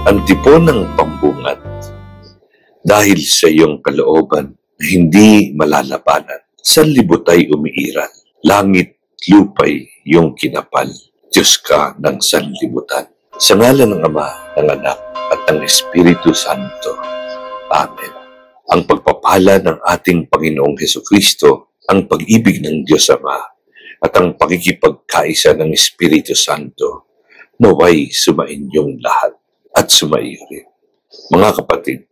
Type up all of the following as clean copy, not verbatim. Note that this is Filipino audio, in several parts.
Antipon ng pambungad, dahil sa iyong kalooban na hindi malalabanan, sanlibutan umiiral, langit lupay iyong kinapal, Diyos ka ng sanlibutan. Sa ngalan ng Ama, ng Anak, at ng Espiritu Santo. Amen. Ang pagpapala ng ating Panginoong Hesukristo, ang pag-ibig ng Diyos Ama, at ang pakikipagkaisa ng Espiritu Santo, naway sumainyong lahat at sumaiyo rin. Mga kapatid,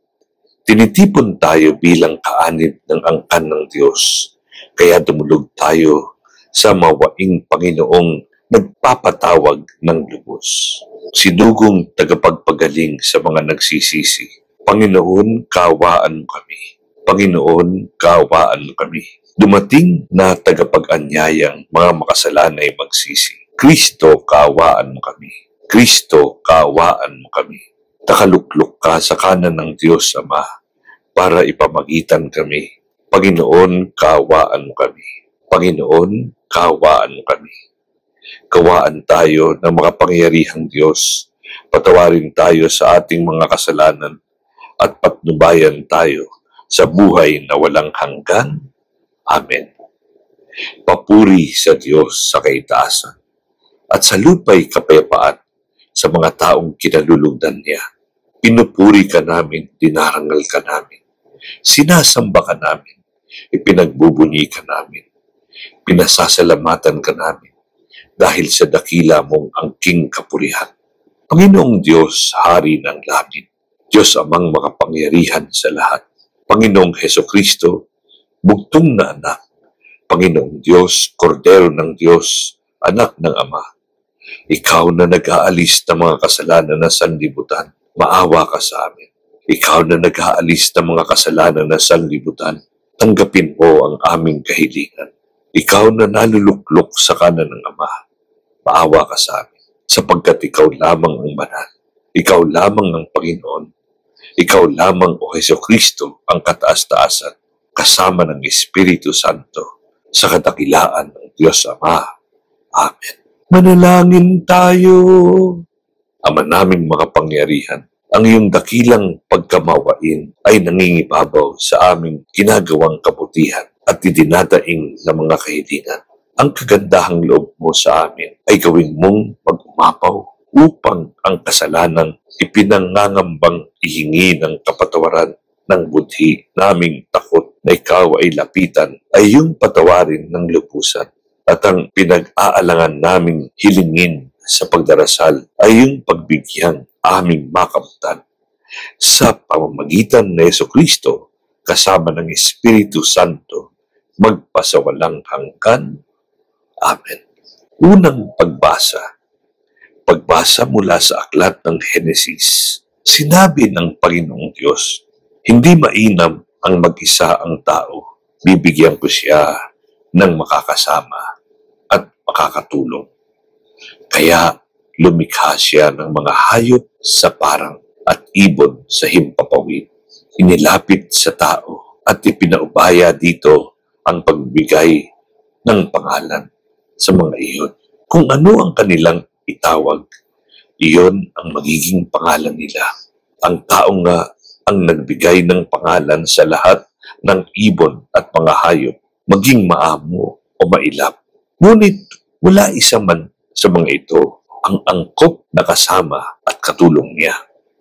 tinitipon tayo bilang kaanib ng angkan ng Diyos, kaya dumulog tayo sa mawaing Panginoong nagpapatawag ng lubos. Sinugong tagapagpagaling sa mga nagsisisi. Panginoon, kaawaan mo kami. Panginoon, kaawaan mo kami. Dumating na tagapag-anyayang mga makasalanay magsisi. Kristo, kaawaan mo kami. Kristo, kaawaan mo kami. Nakaluklok ka sa kanan ng Diyos Ama para ipamagitan kami. Panginoon, kaawaan mo kami. Panginoon, kaawaan mo kami. Kawaan tayo ng makapangyarihang Diyos. Patawarin tayo sa ating mga kasalanan at patnubayan tayo sa buhay na walang hanggan. Amen. Papuri sa Diyos sa kaitaasan at sa lupa'y kapayapaan sa mga taong kinalulugdan niya. Pinupuri ka namin, dinarangal ka namin. Sinasamba ka namin, ipinagbubunyi ka namin. Pinasasalamatan ka namin dahil sa dakila mong angking kapurihan. Panginoong Diyos, Hari ng langit, Diyos Amang makapangyarihan sa lahat. Panginoong Hesukristo, bugtong na anak. Panginoong Diyos, Kordero ng Diyos, anak ng Ama. Ikaw na nag-aalis ng mga kasalanan na sanlibutan, maawa ka sa amin. Ikaw na nag-aalis ng mga kasalanan na sanlibutan, tanggapin mo ang aming kahilingan. Ikaw na naluluklok sa kanan ng Ama, maawa ka sa amin, sapagkat ikaw lamang ang banal. Ikaw lamang ang Panginoon. Ikaw lamang, O Hesukristo, ang kataas-taasan, kasama ng Espiritu Santo, sa kadakilaan ng Diyos Ama. Amen. Manalangin tayo. Ama naming makapangyarihan, ang iyong dakilang pagkamawain ay nangingibabaw sa aming ginagawang kabutihan at idinadaing na mga kahilingan. Ang kagandahang loob mo sa amin ay gawin mong mag-umapaw upang ang kasalanang ipinangangambang ihingi ng kapatawaran ng budhi naming takot na ikaw ay lapitan ay yung patawarin ng lubusan. At ang pinag-aalangan naming hilingin sa pagdarasal ay yung pagbigyang aming makamtan sa pamamagitan ng Hesukristo kasama ng Espiritu Santo magpasawalang hanggan. Amen. Unang pagbasa. Pagbasa mula sa aklat ng Henesis. Sinabi ng Panginoong Diyos, hindi mainam ang mag-isa ang tao. Bibigyan ko siya ng makakasama at makakatulong. Kaya lumikha siya ng mga hayop sa parang at ibon sa himpapawid. Inilapit sa tao at ipinaubaya dito ang pagbigay ng pangalan sa mga iyon. Kung ano ang kanilang itawag, iyon ang magiging pangalan nila. Ang tao nga ang nagbigay ng pangalan sa lahat ng ibon at mga hayop, maging maamo o mailap. Ngunit wala isa man sa mga ito ang angkop na kasama at katulong niya.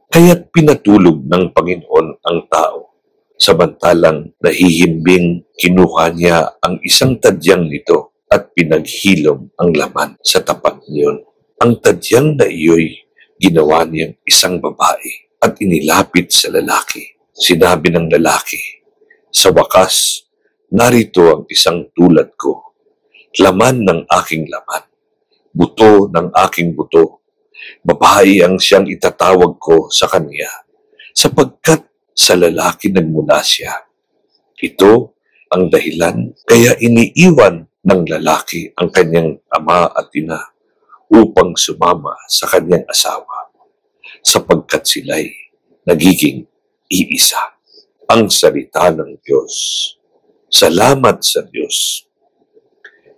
Kaya't pinatulog ng Panginoon ang tao. Samantalang nahihimbing, kinuha niya ang isang tadyang nito at pinaghilom ang laman sa tapat niyon. Ang tadyang na iyo'y ginawa niyang isang babae at inilapit sa lalaki. Sinabi ng lalaki, sa wakas, narito ang isang tulad ko, laman ng aking laman, buto ng aking buto. Babae ang siyang itatawag ko sa kanya, sapagkat sa lalaki nagmula siya. Ito ang dahilan kaya iniiwan ng lalaki ang kanyang ama at ina upang sumama sa kanyang asawa, sapagkat sila'y nagiging iisa. Ang salita ng Diyos. Salamat sa Diyos.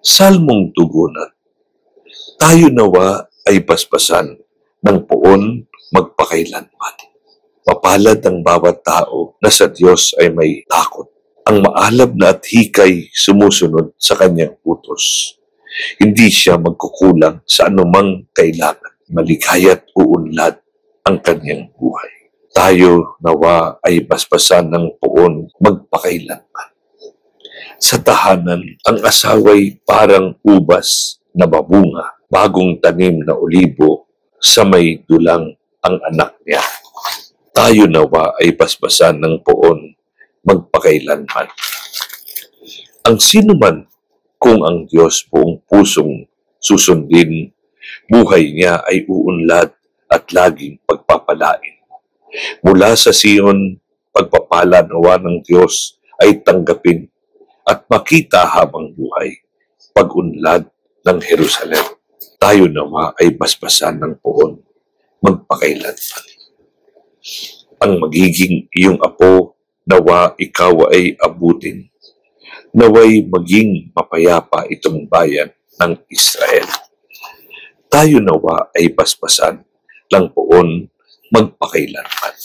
Salmong tugunan. Tayo nawa ay paspasan ng poon magpakasalanan magpakailanman. Mapalad ang bawat tao na sa Diyos ay may takot. Ang maalab na at hikay sumusunod sa kanyang utos. Hindi siya magkukulang sa anumang kailangan. Maligaya't uunlad ang kanyang buhay. Tayo nawa ay basbasan ng poon magpakailanman. Sa tahanan, ang asaway parang ubas na babunga, bagong tanim na olibo sa may dulang ang anak niya. Tayo nawa ay basbasan ng poon magpakailanman. Ang sino man kung ang Diyos buong pusong susundin, buhay niya ay uunlad at laging pagpapalain. Mula sa Sion, pagpapala nawa ng Diyos ay tanggapin at makita habang buhay, pag-unlad ng Jerusalem. Tayo nawa ay basbasan ng poon magpakailanman. Ang magiging iyong apo, nawa ikaw ay abutin. Naway maging mapayapa itong bayan ng Israel. Tayo nawa ay basbasan ng poon magpakailanman.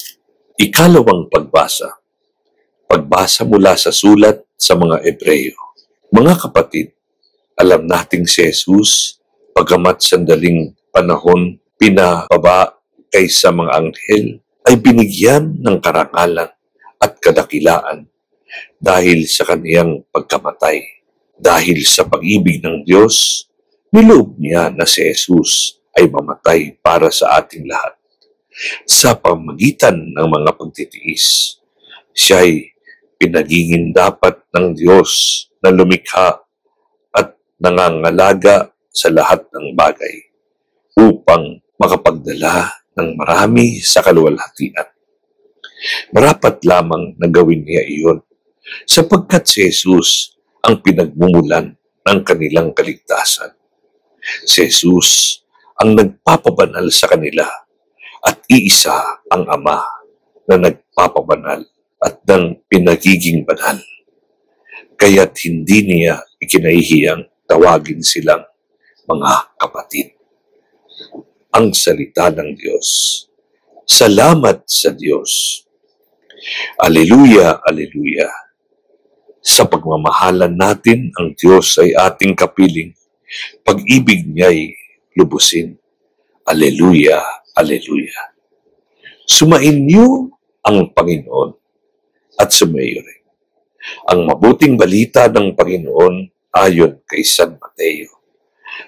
Ikalawang pagbasa. Pagbasa mula sa sulat sa mga Ebreo. Mga kapatid, alam nating si Jesus, pagamat sandaling panahon pinababa kaysa mga anghel, ay binigyan ng karangalan at kadakilaan dahil sa kaniyang pagkamatay. Dahil sa pag-ibig ng Diyos, niloob niya na si Jesus ay mamatay para sa ating lahat. Sa pamagitan ng mga pagtitiis, siya'y pinagiging dapat ng Diyos na lumikha at nangangalaga sa lahat ng bagay upang makapagdala ng marami sa kaluwalhatian. Marapat lamang na gawin niya iyon sapagkat si Jesus ang pinagmumulan ng kanilang kaligtasan. Si Jesus ang nagpapabanal sa kanila at iisa ang Ama na nagpapabanal at ng pinagiging banal. Kaya't hindi niya ikinahihiyang tawagin silang mga kapatid. Ang salita ng Diyos. Salamat sa Diyos. Aleluya, aleluya. Sa pagmamahalan natin, ang Diyos ay ating kapiling. Pag-ibig niya'y lubusin. Aleluya, aleluya. Sumainyo ang Panginoon at sumayo rin. Ang mabuting balita ng Panginoon ayon kay San Mateo.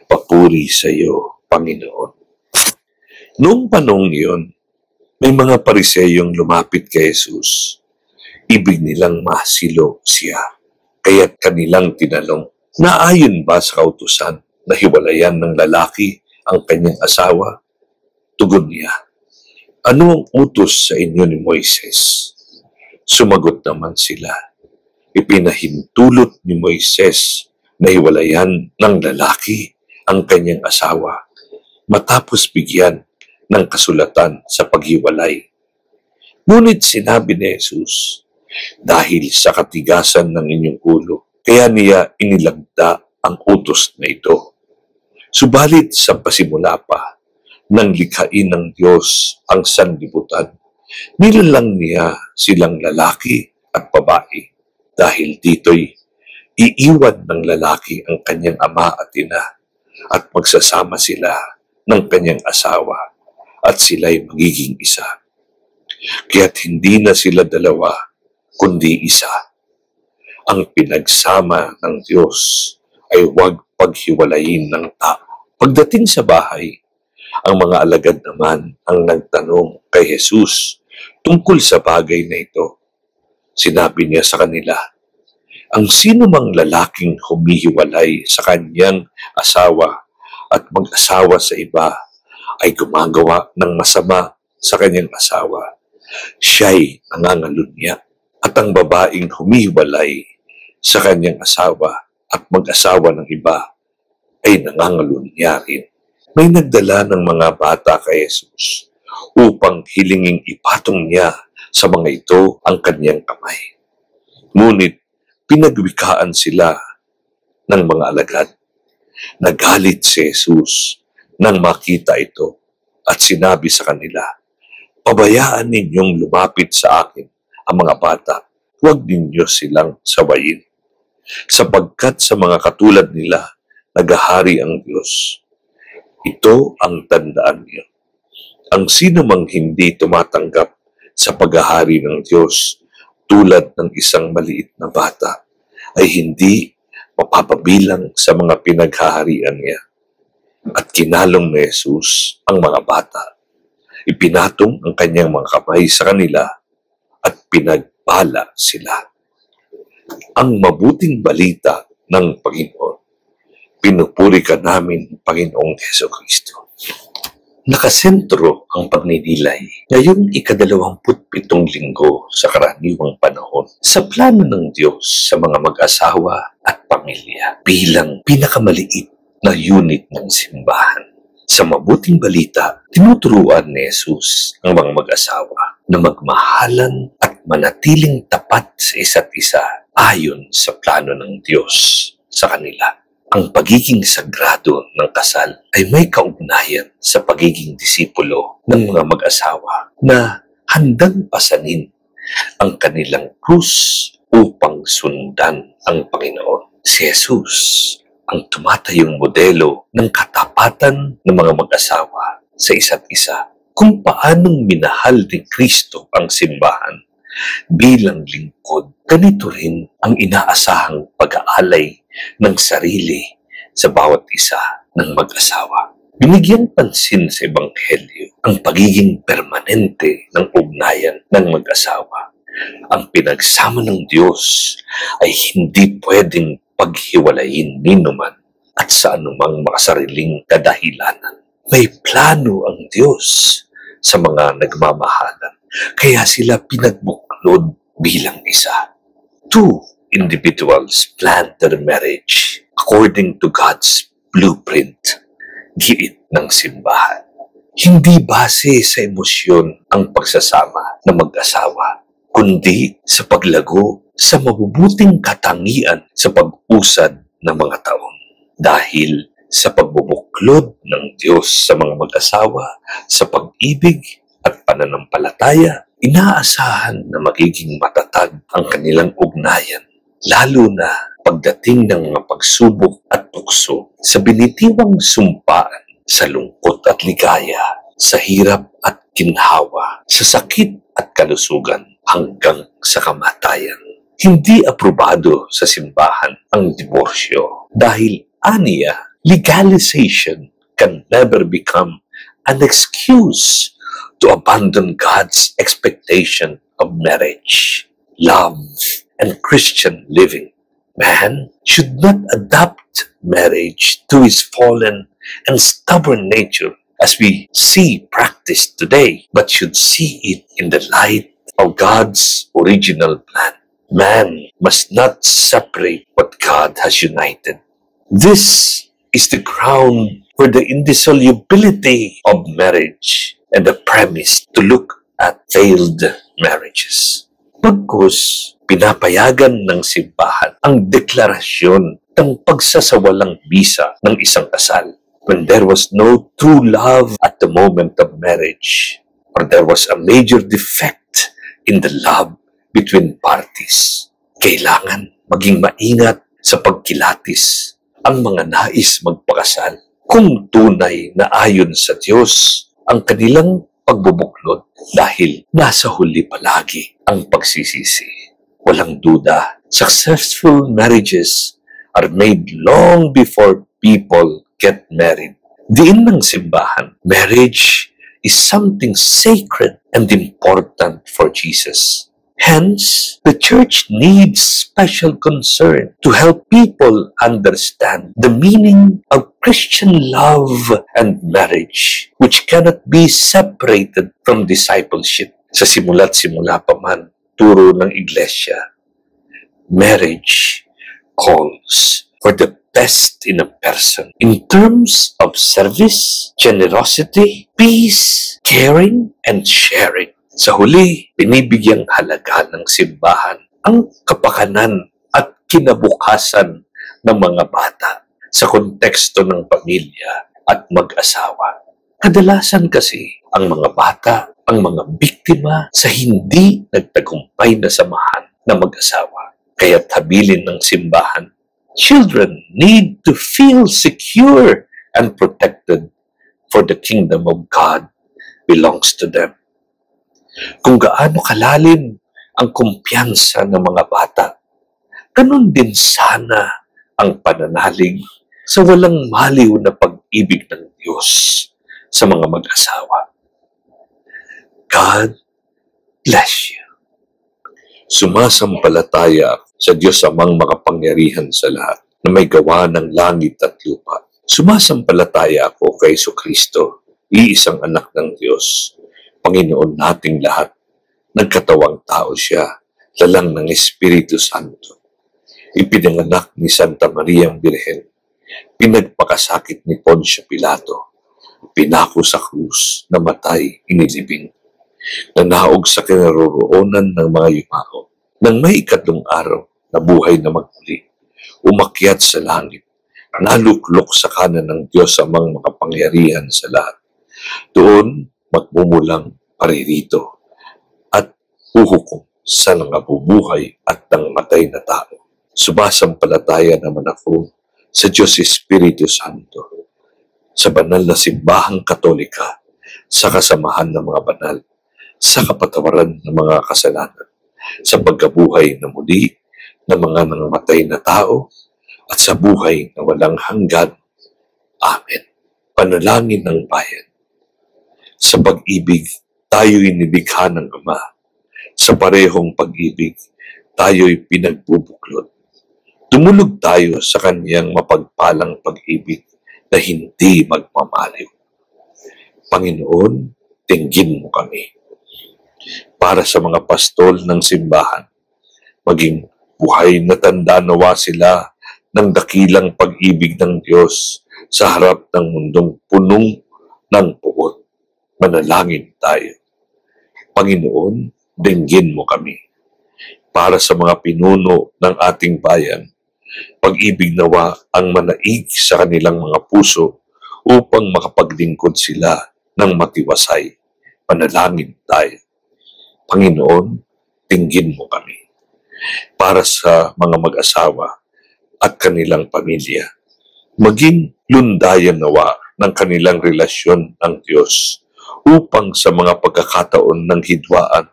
Papuri sa iyo, Panginoon. Noong panahong iyon, may mga pariseyong lumapit kay Jesus. Ibig nilang masilo siya. Kaya't kanilang tinanong, naayon ba sa kautusan na hiwalayan ng lalaki ang kanyang asawa? Tugon niya, ano ang utos sa inyo ni Moises? Sumagot naman sila, ipinahintulot ni Moises na hiwalayan ng lalaki ang kanyang asawa matapos bigyan ng kasulatan sa paghiwalay. Ngunit sinabi ni Jesus, dahil sa katigasan ng inyong ulo, kaya niya inilagda ang utos na ito. Subalit sa pasimula pa, nang likhain ng Diyos ang sanlibutan, nilalang niya silang lalaki at babae. Dahil dito'y iiwan ng lalaki ang kanyang ama at ina at magsasama sila ng kanyang asawa at sila'y magiging isa. Kaya't hindi na sila dalawa, kundi isa. Ang pinagsama ng Diyos ay huwag paghiwalayin ng tao. Pagdating sa bahay, ang mga alagad naman ang nagtanong kay Jesus tungkol sa bagay na ito. Sinabi niya sa kanila, ang sino mang lalaking humihiwalay sa kanyang asawa at mag-asawa sa iba ay gumagawa ng masama sa kanyang asawa. Siya'y nangangalunya. At ang babaeng humihiwalay sa kanyang asawa at mag-asawa ng iba ay nangangalunya rin. May nagdala ng mga bata kay Jesus upang hilinging ipatong niya sa mga ito ang kanyang kamay. Ngunit pinagwikaan sila ng mga alagad. Nagalit si Jesus nang makita ito at sinabi sa kanila, Pabayaan ninyong lumapit sa akin ang mga bata. Huwag ninyo silang sawayin. Sapagkat sa mga katulad nila, naghahari ang Diyos. Ito ang tandaan niyo. Ang sino mang hindi tumatanggap sa paghahari ng Diyos tulad ng isang maliit na bata ay hindi mapapabilang sa mga pinaghaharian niya. At kinalong ni Jesus ang mga bata. Ipinatong ang kanyang mga kamay sa kanila at pinagpala sila. Ang mabuting balita ng Panginoon. Pinupuri ka namin, Panginoong Hesukristo. Nakasentro ang pagninilay ngayong ika-27 linggo sa karaniwang panahon sa plano ng Diyos sa mga mag-asawa at pamilya bilang pinakamaliit na unit ng simbahan. Sa mabuting balita, tinuturuan ni Jesus ang mga mag-asawa na magmahalan at manatiling tapat sa isa't isa ayon sa plano ng Diyos sa kanila. Ang pagiging sagrado ng kasal ay may kaugnayan sa pagiging disipulo ng mga mag-asawa na handang pasanin ang kanilang krus upang sundan ang Panginoon. Si Jesus ang tumatayong modelo ng katapatan ng mga mag-asawa sa isa't isa. Kung paanong minahal ni Kristo ang simbahan bilang lingkod, ganito rin ang inaasahang pag-aalay ng sarili sa bawat isa ng mag-asawa. Binigyang pansin sa Ebanghelyo ang pagiging permanente ng ugnayan ng mag-asawa. Ang pinagsama ng Diyos ay hindi pwedeng paghiwalayin ninuman at sa anumang makasariling kadahilanan. May plano ang Diyos sa mga nagmamahalan, kaya sila pinagbuklod bilang isa. Two individuals planned their marriage according to God's blueprint, giit ng simbahan. Hindi base sa emosyon ang pagsasama ng mag-asawa, kundi sa paglago sa mabubuting katangian sa pag-usad ng mga taon. Dahil sa pagbubuklod ng Diyos sa mga mag-asawa, sa pag-ibig at pananampalataya, inaasahan na magiging matatag ang kanilang ugnayan, lalo na pagdating ng mga pagsubok at tukso sa binitiwang sumpaan, sa lungkot at ligaya, sa hirap at ginhawa, sa sakit at kalusugan, hanggang sa kamatayan. Hindi aprobado sa simbahan ang diborsyo dahil aniya, legalization can never become an excuse to abandon God's expectation of marriage, love, and Christian living. Man should not adapt marriage to his fallen and stubborn nature as we see practiced today, but should see it in the light of God's original plan. Man must not separate what God has united. This is the ground for the indissolubility of marriage and the premise to look at failed marriages. Pagkus, pinapayagan ng simbahan ang deklarasyon ng pagsasawalang bisa ng isang kasal when there was no true love at the moment of marriage, or there was a major defect in the love between parties. Kailangan maging maingat sa pagkilatis ang mga nais magpakasal kung tunay na ayon sa Diyos ang kanilang pagbubuklod dahil nasa huli palagi ang pagsisisi. Walang duda, successful marriages are made long before people get married. Diin ng simbahan, marriage is something sacred and important for Jesus. Hence, the Church needs special concern to help people understand the meaning of Christian love and marriage, which cannot be separated from discipleship. Sa simula't simula pa man, turo ng Iglesia, marriage calls for the best in a person in terms of service, generosity, peace, caring, and sharing. Sa huli, binibigyang halaga ng simbahan ang kapakanan at kinabukasan ng mga bata sa konteksto ng pamilya at mag-asawa. Kadalasan kasi, ang mga bata ang mga biktima sa hindi nagtagumpay na samahan na mag-asawa. Kaya't habilin ng simbahan, children need to feel secure and protected, for the kingdom of God belongs to them. Kung gaano kalalim ang kumpiyansa ng mga bata, ganun din sana ang pananalig sa walang maliw na pag-ibig ng Diyos sa mga mag-asawa. God bless you. Sumasampalataya sa Diyos Amang makapangyarihan sa lahat na may gawa ng langit at lupa. Sumasampalataya ako kay Jesucristo, iisang anak ng Diyos, Panginoon nating lahat. Nagkatawang tao siya, lalang ng Espiritu Santo. Ipinanganak ni Santa Mariang Birhen, pinagpakasakit ni Poncio Pilato, pinako sa krus, namatay, inilibing, nanaog sa kinaroroonan ng mga yumao. Nang may ikatlong araw, nabuhay na magmuli, umakyat sa langit, naluklok sa kanan ng Diyos Amang makapangyarihan sa lahat. Doon, magmumulang paririto at huhukom sa nangabubuhay at ng matay na tao. Sumasampalataya naman ako sa Diyos Espiritu Santo, sa banal na simbahang Katolika, sa kasamahan ng mga banal, sa kapatawaran ng mga kasalanan, sa pagkabuhay na muli ng mga nangamatay na tao, at sa buhay na walang hanggan. Amen. Panalangin ng bayan. Sa pag-ibig, tayo'y nilikha ng Ama. Sa parehong pag-ibig, tayo'y pinagbubuklod. Tumulog tayo sa Kanyang mapagpalang pag-ibig na hindi magmamaliw. Panginoon, tinggin mo kami. Para sa mga pastol ng simbahan, maging buhay na tanda nawa sila ng dakilang pag-ibig ng Diyos sa harap ng mundong punong ng puot. Manalangin tayo. Panginoon, dinggin mo kami. Para sa mga pinuno ng ating bayan, pag-ibig nawa ang manaig sa kanilang mga puso upang makapaglingkod sila ng matiwasay. Manalangin tayo. Panginoon, dinggin mo kami. Para sa mga mag-asawa at kanilang pamilya, maging lundayan nawa ng kanilang relasyon ng Diyos upang sa mga pagkakataon ng hidwaan,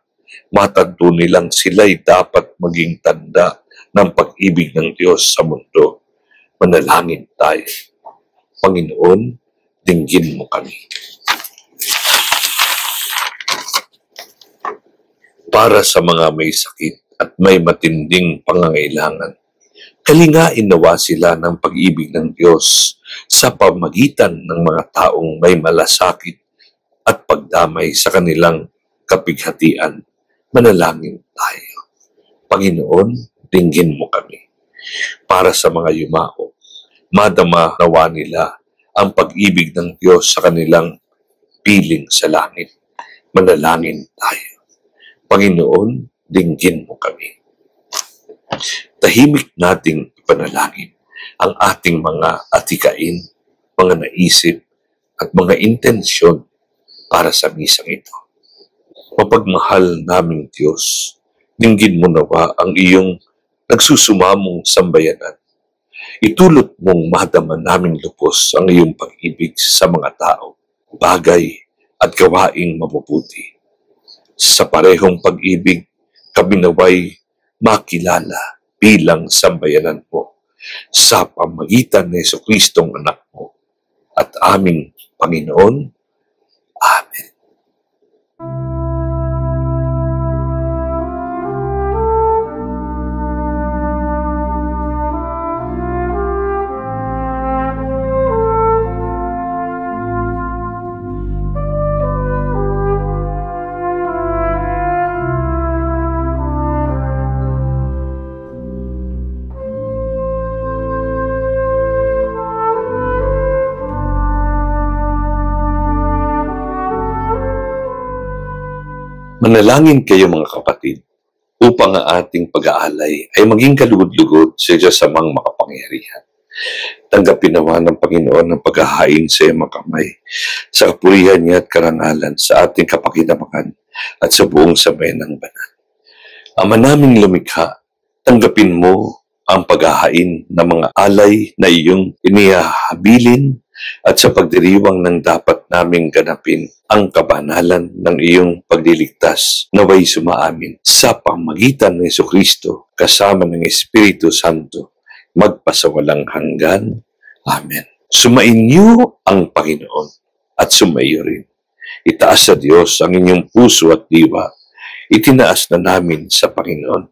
matanto nilang sila'y dapat maging tanda ng pag-ibig ng Diyos sa mundo. Manalangin tayo. Panginoon, dinggin mo kami. Para sa mga may sakit at may matinding pangangailangan, kalingain nawa sila ng pag-ibig ng Diyos sa pamagitan ng mga taong may malasakit at pagdamay sa kanilang kapighatian. Manalangin tayo. Panginoon, dinggin mo kami. Para sa mga yumao, madama nawa nila ang pag-ibig ng Diyos sa kanilang piling sa langit. Manalangin tayo. Panginoon, dinggin mo kami. Tahimik nating ipanalangin ang ating mga atikain, mga naisip, at mga intensyon para sa misang ito. Mapagmahal naming Diyos, dinggin mo nawa ang iyong nagsusumamong sambayanan. Itulot mong madama naming lubos ang iyong pag-ibig sa mga tao, bagay at gawaing mabubuti. Sa parehong pag-ibig, kami naway makilala bilang sambayanan mo sa pamagitan ni Jesucristong anak mo at aming Panginoon. Amen. Manalangin kayo mga kapatid upang ang ating pag-aalay ay maging kalugod-lugod sa Diyos Amang makapangyarihan. Tanggapin naman ng Panginoon ang paghahain sa iyong mga kamay, sa kapurihan niya at karangalan, sa ating kapakinabangan at sa buong sambayan ng banal. Ama naming lumikha, tanggapin mo ang paghahain ng mga alay na iyong inihabilin at sa pagdiriwang ng dapat naming ganapin ang kabanalan ng iyong pagliligtas naway sumaamin sa pamagitan ng Jesucristo kasama ng Espiritu Santo magpasawalang hanggan. Amen. Sumainyo ang Panginoon at sumaiyo rin. Itaas sa Diyos ang inyong puso at diwa. Itinaas na namin sa Panginoon.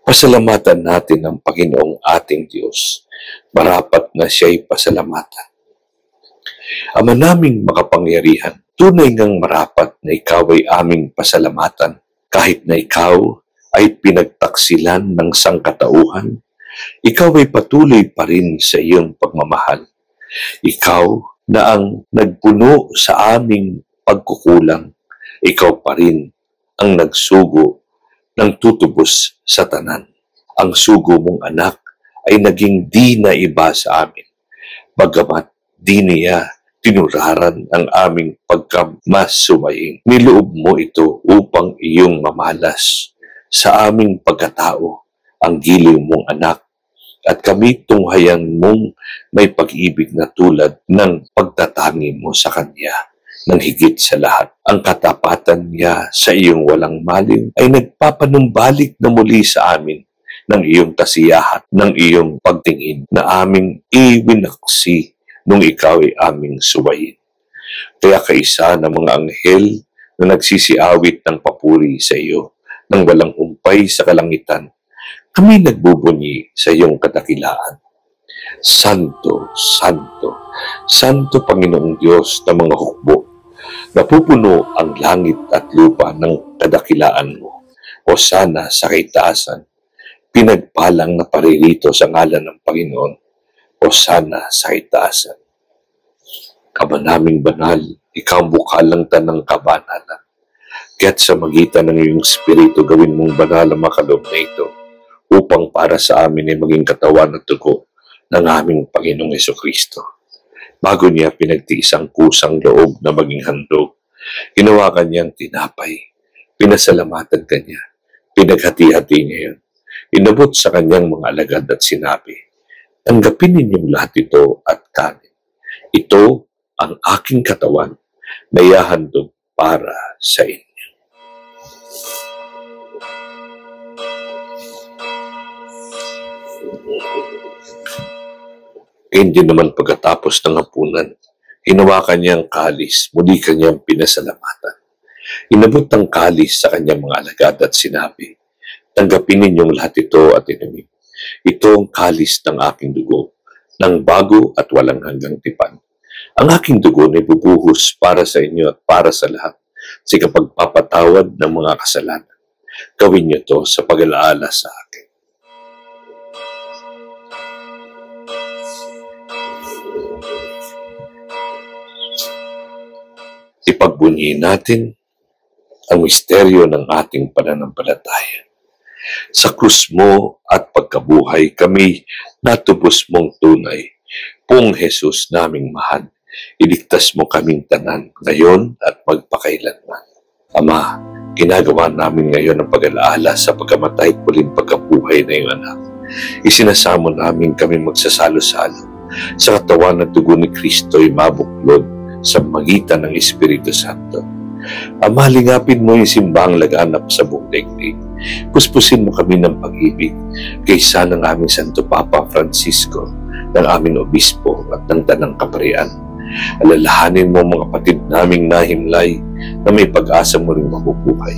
Pasalamatan natin ang Panginoong ating Diyos. Marapat na siya'y pasalamatan. Ama naming makapangyarihan, tunay ngang marapat na ikaw ay aming pasalamatan. Kahit na ikaw ay pinagtaksilan ng sangkatauhan, ikaw ay patuloy pa rin sa iyong pagmamahal. Ikaw na ang nagpuno sa aming pagkukulang, ikaw pa rin ang nagsugo ng tutubos sa tanan. Ang sugo mong anak ay naging di na iba sa amin. Bagamat di niya tinuraran ang aming pagkamasumaing. Niloob mo ito upang iyong mamalas sa aming pagkatao ang giliw mong anak at kami tunghayan mong may pag-ibig na tulad ng pagtatangi mo sa Kanya. Nang higit sa lahat, ang katapatan niya sa iyong walang maling ay nagpapanumbalik na muli sa amin ng iyong kasiyahan, ng iyong pagtingin na aming iwinaksi nung ikaw ay aming suwayin. Kaya kaisa ng mga anghel na nagsisiawit ng papuri sa iyo, nang walang humpay sa kalangitan, kami nagbubunyi sa iyong kadakilaan. Santo, Santo, Santo Panginoong Diyos ng mga hukbo, napupuno ang langit at lupa ng kadakilaan mo. O sana sa kaitaasan, pinagpalang na paririto sa ngalan ng Panginoon. O sana sa kaitaasan. Ama naming banal, ikaw bukalang tanang kabanalan. Kaya't sa magitan ng iyong Espiritu, gawin mong banal ang makaloob na ito upang para sa amin ay maging katawan at dugo ng aming Panginoong Jesucristo. Bago niya pinagtiis ang kusang loob na maging handog, ginawa kanyang tinapay, pinasalamatan kanya, pinaghati-hati niya yun, inabot sa kanyang mga alagad at sinabi, tanggapin ninyong lahat ito at kanin. Ito ang aking katawan na ihahandog para sa inyo. Hindi naman pagkatapos ng hapunan, hinawakan niya ang kalis, muli kanyang pinasalamatan. Inabot ang kalis sa kanyang mga alagad at sinabi, tanggapin ninyong lahat ito at inumin. Ito ang kalis ng aking dugo, ng bago at walang hanggang tipan. Ang aking dugo na ibubuhos para sa inyo at para sa lahat sa kapagpapatawad ng mga kasalanan. Gawin niyo to sa pag-alaala sa akin. Ipagbunyiin natin ang misteryo ng ating pananampalataya. Sa krus mo at pagkabuhay kami natubos mong tunay. Pong Jesus naming mahal, iligtas mo kaming tanan ngayon at magpakailanman. Ama, ginagawa namin ngayon ang pag-alaala sa pagkamatay at muling pagkabuhay na iyong anak. Isinasamo namin kami magsasalo-salo sa katawan at dugo ni Kristo ay mabuklod sa magitan ng Espiritu Santo. Ama, lingapin mo yung simbang laganap sa buong daigdig. Puspusin mo kami ng pag-ibig kaysa ng aming Santo Papa Francisco, ng aming obispo at ng tanang kaparian. Alalahanin mo mga kapatid naming nahimlay na may pag-asa mo rin mabubuhay.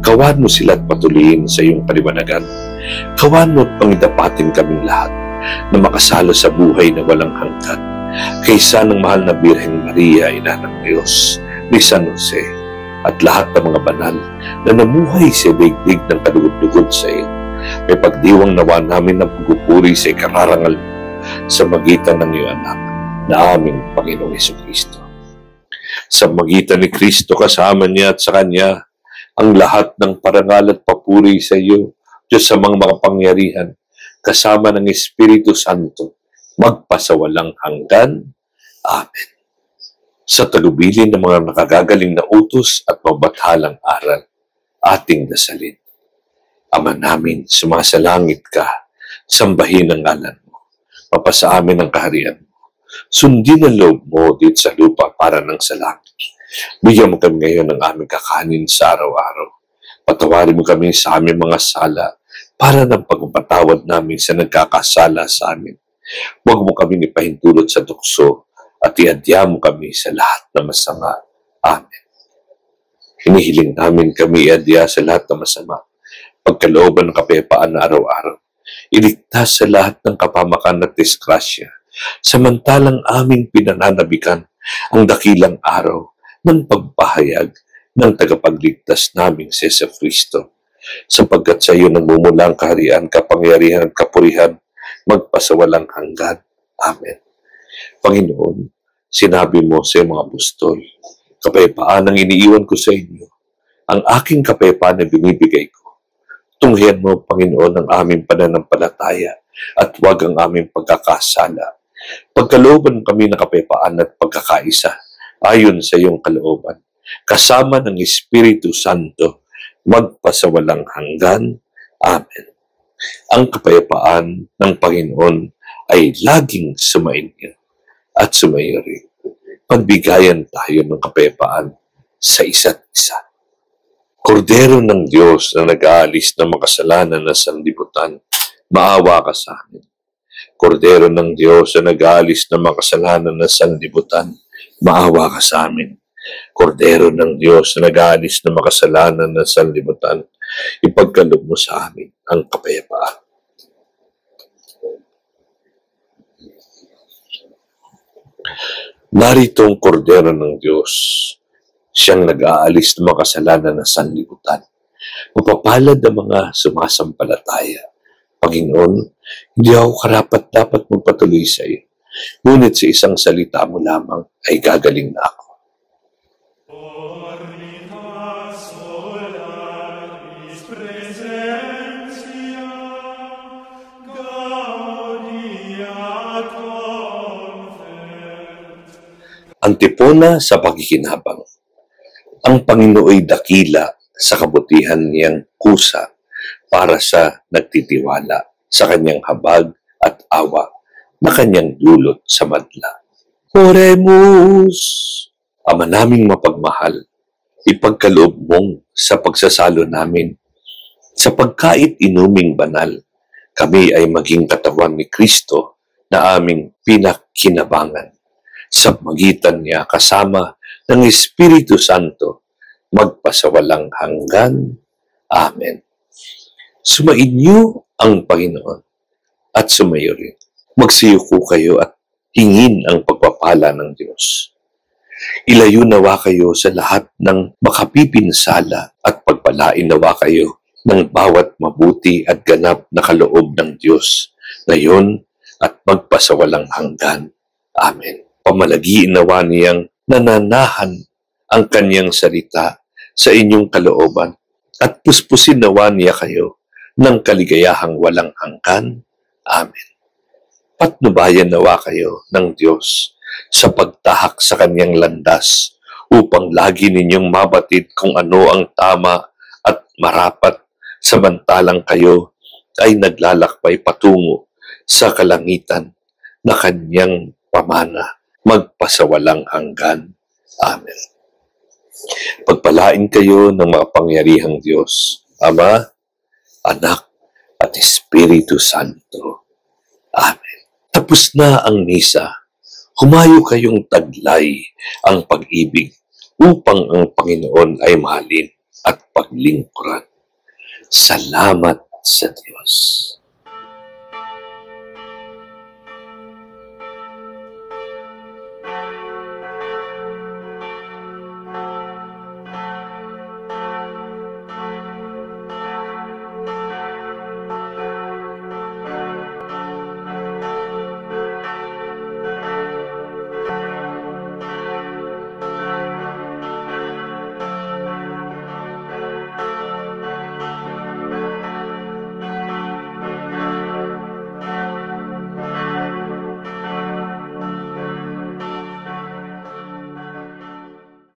Kawan mo sila at patuloyin sa iyong paliwanagan. Kawan mo at pangidapatin kaming lahat na makasalo sa buhay na walang hanggan kaysa ng mahal na Birheng Maria, Ina ng Diyos, ni San Jose, at lahat ng mga banal na namuhay sa daigdig ng kalugod-lugod sa iyo. May pagdiwang nawa namin ng pagpupuri sa ikararangal sa magitan ng iyong anak na aming Panginoong Jesucristo. Sa magitan ni Kristo, kasama niya at sa Kanya, ang lahat ng parangal at papuri sa iyo, Diyos sa mga makapangyarihan, kasama ng Espiritu Santo, magpasawalang hanggan. Amen. Sa talubilin ng mga nakagagaling na utos at mabathalang aral, ating dasalin. Ama namin, sumasalangit ka, sambahin ang ngalan mo, mapasa amin ang kaharian mo, sundin ang loob mo dito sa lupa para ng sa langit. Bigyan mo kami ngayon ng aming kakanin sa araw-araw. Patawarin mo kami sa aming mga sala para ng pagpapatawad namin sa nagkakasala sa amin. Huwag mo kami ipahintulot sa tukso at iadya mo kami sa lahat na masama. Amen. Hinihiling namin kami iadya sa lahat na masama, pagkalooban ng kapayapaan na araw-araw. Iligtas sa lahat ng kapamakan at disgrasya, samantalang aming pinananabikan ang dakilang araw ng pagpahayag ng tagapagligtas naming si Kristo. Sapagkat sa iyo nagmumula ang kaharian, kapangyarihan at kapurihan, magpasawalang hanggan. Amen. Panginoon, sinabi mo sa mga apostol, kapayapaan ang iniiwan ko sa inyo, ang aking kapayapaan na binibigay ko. Tunghayan mo, Panginoon, ang aming pananampalataya at huwag ang aming pagkakasala. Pagkalooban kami ng kapayapaan at pagkakaisa, ayon sa iyong kalooban, kasama ng Espiritu Santo, magpasawalang hanggan. Amen. Ang kapayapaan ng Panginoon ay laging sumainyo at sumayo rin. Pagbigayan tayo ng kapayapaan sa isa't isa. Kordero ng Diyos na nag-aalis ng makasalanan na sanlibutan, maawa ka sa amin. Kordero ng Diyos na nag-aalis ng makasalanan na sanlibutan, maawa ka sa amin. Kordero ng Diyos na nag-aalis ng makasalanan na sanlibutan, ipagkaloob mo sa amin ang kapayapaan. Narito ang kordero ng Diyos, siyang nag-aalis ng makasalanan na sanlibutan. Mapapalad ang mga sumasampalataya. Panginoon, hindi ako karapat-dapat magpatuloy sa iyo. Ngunit sa isang salita mo lamang ay gagaling na ako. Antipona sa pakikinabang. Ang Panginooy dakila sa kabutihan niyang kusa para sa nagtitiwala sa kanyang habag at awa na kanyang dulot sa madla. Oremus! Ama naming mapagmahal, ipagkaloob mong sa pagsasalo namin sa pagkait inuming banal, kami ay maging katawan ni Kristo na aming pinakinabangan. Sa magitan niya kasama ng Espiritu Santo, magpasawalang hanggan. Amen. Sumainyo ang Panginoon at sumayo rin. Magsiyuko kayo at hingin ang pagpapala ng Diyos. Ilayo nawa kayo sa lahat ng makapipinsala at pagpalain nawa kayo ng bawat mabuti at ganap na kaloob ng Diyos ngayon at magpasawalang hanggan. Amen. Pamalagiin nawa niyang nananahan ang kanyang salita sa inyong kalooban at puspusin nawa niya kayo ng kaligayahang walang hanggan. Amen. Patnubayan nawa kayo ng Diyos sa pagtahak sa kanyang landas upang lagi ninyong mabatid kung ano ang tama at marapat samantalang kayo ay naglalakbay patungo sa kalangitan na kanyang pamana magpasawalang hanggan. Amen. Pagpalain kayo ng makapangyarihang Diyos, Ama, Anak, at Espiritu Santo. Amen. Tapos na ang misa. Humayo kayong taglay ang pag-ibig upang ang Panginoon ay mahalin at paglingkuran. Salamat sa Diyos.